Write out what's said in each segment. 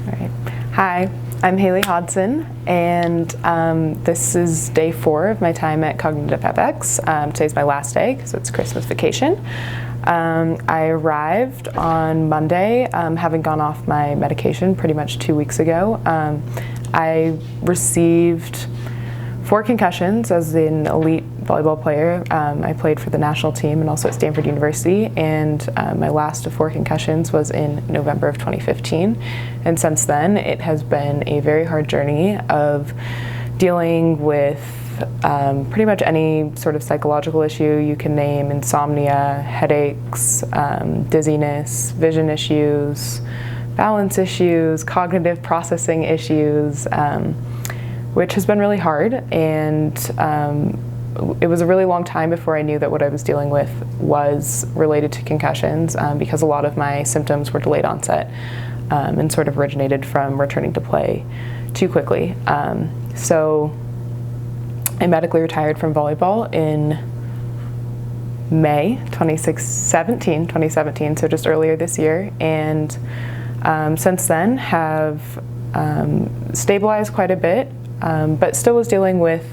All right. Hi, I'm Hayley Hodson, and this is day 4 of my time at Cognitive FX. Today's my last day because it's Christmas vacation. I arrived on Monday, having gone off my medication pretty much 2 weeks ago. I received 4 concussions as an elite volleyball player. I played for the national team and also at Stanford University, and my last of 4 concussions was in November of 2015. And since then, it has been a very hard journey of dealing with pretty much any sort of psychological issue you can name: insomnia, headaches, dizziness, vision issues, balance issues, cognitive processing issues, which has been really hard. And it was a really long time before I knew that what I was dealing with was related to concussions, because a lot of my symptoms were delayed onset and sort of originated from returning to play too quickly. So I medically retired from volleyball in May 2017, so just earlier this year, and since then have stabilized quite a bit, but still was dealing with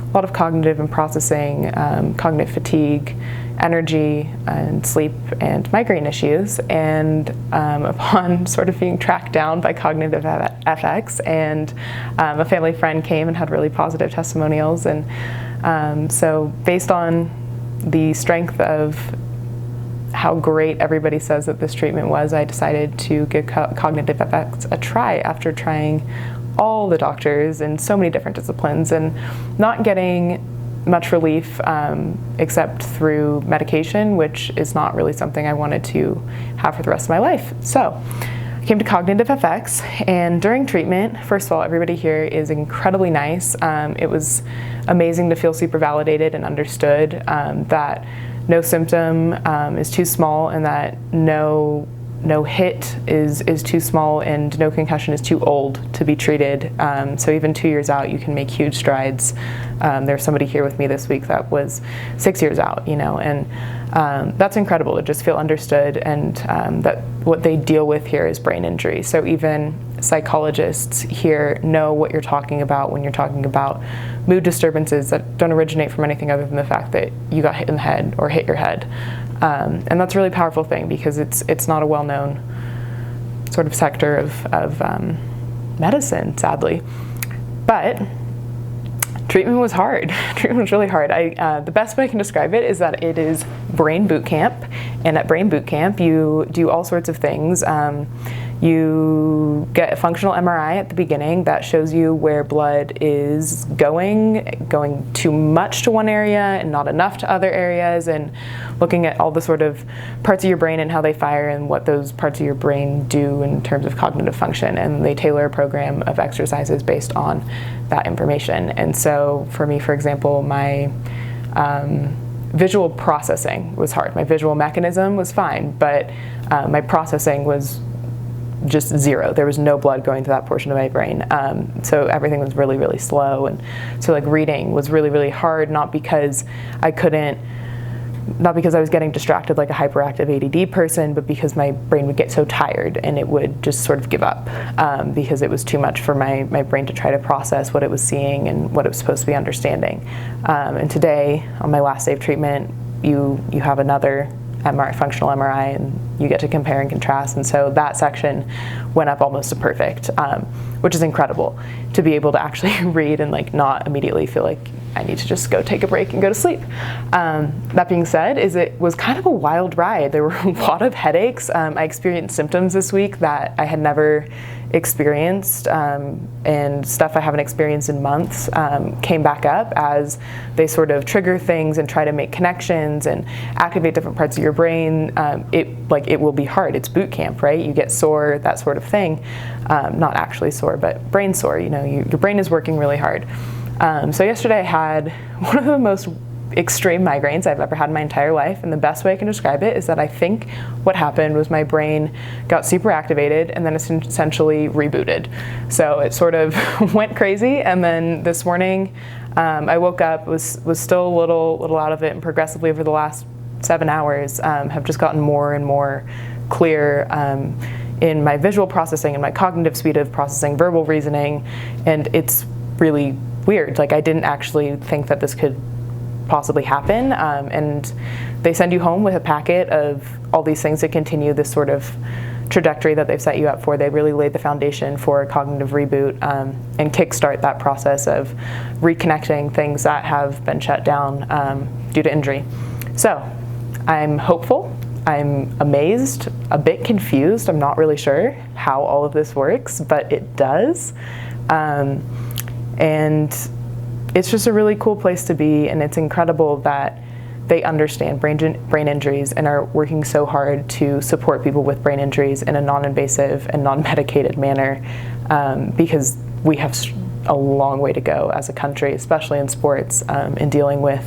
a lot of cognitive and processing, cognitive fatigue, energy, and sleep and migraine issues. And upon sort of being tracked down by Cognitive FX, and a family friend came and had really positive testimonials. And so based on the strength of how great everybody says that this treatment was, I decided to give Cognitive FX a try after trying all the doctors in so many different disciplines and not getting much relief except through medication, which is not really something I wanted to have for the rest of my life. So I came to Cognitive FX, and during treatment, first of all, everybody here is incredibly nice. It was amazing to feel super validated and understood, that no symptom is too small, and that no hit is too small, and no concussion is too old to be treated. So even 2 years out, you can make huge strides. There's somebody here with me this week that was 6 years out, and that's incredible to just feel understood, and that what they deal with here is brain injury. So even psychologists here know what you're talking about when you're talking about mood disturbances that don't originate from anything other than the fact that you got hit in the head or hit your head. And that's a really powerful thing, because it's not a well-known sort of sector of medicine, sadly. But treatment was hard. Treatment was really hard. The best way I can describe it is that it is brain boot camp, and at brain boot camp you do all sorts of things. You get a functional MRI at the beginning that shows you where blood is going too much to one area and not enough to other areas, and looking at all the sort of parts of your brain and how they fire and what those parts of your brain do in terms of cognitive function. And they tailor a program of exercises based on that information. And so for me, for example, my visual processing was hard. My visual mechanism was fine, but my processing was just zero. There was no blood going to that portion of my brain. So everything was really, really slow. And so like reading was really, really hard, not because I was getting distracted like a hyperactive ADD person, but because my brain would get so tired and it would just sort of give up, because it was too much for my brain to try to process what it was seeing and what it was supposed to be understanding. And today, on my last day of treatment, you have another functional MRI, and you get to compare and contrast. And so that section went up almost to perfect, which is incredible to be able to actually read and like not immediately feel like I need to just go take a break and go to sleep. That being said, it was kind of a wild ride. There were a lot of headaches. I experienced symptoms this week that I had never experienced, and stuff I haven't experienced in months came back up as they sort of trigger things and try to make connections and activate different parts of your brain. It will be hard. It's boot camp, right? You get sore, that sort of thing. Not actually sore, but brain sore. Your brain is working really hard. So yesterday I had one of the most extreme migraines I've ever had in my entire life, and the best way I can describe it is that I think what happened was my brain got super activated and then essentially rebooted. So it sort of went crazy, and then this morning I woke up, was still a little out of it, and progressively over the last 7 hours have just gotten more and more clear in my visual processing and my cognitive speed of processing verbal reasoning, and it's really weird. Like, I didn't actually think that this could possibly happen, and they send you home with a packet of all these things to continue this sort of trajectory that they've set you up for. They really laid the foundation for a cognitive reboot, and kickstart that process of reconnecting things that have been shut down due to injury. So I'm hopeful, I'm amazed, a bit confused. I'm not really sure how all of this works, but it does. And it's just a really cool place to be, and it's incredible that they understand brain injuries and are working so hard to support people with brain injuries in a non-invasive and non-medicated manner, because we have a long way to go as a country, especially in sports, in dealing with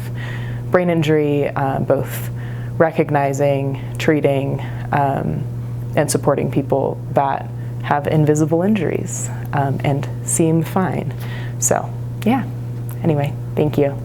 brain injury, both recognizing, treating, and supporting people that have invisible injuries and seem fine. So, yeah. Anyway, thank you.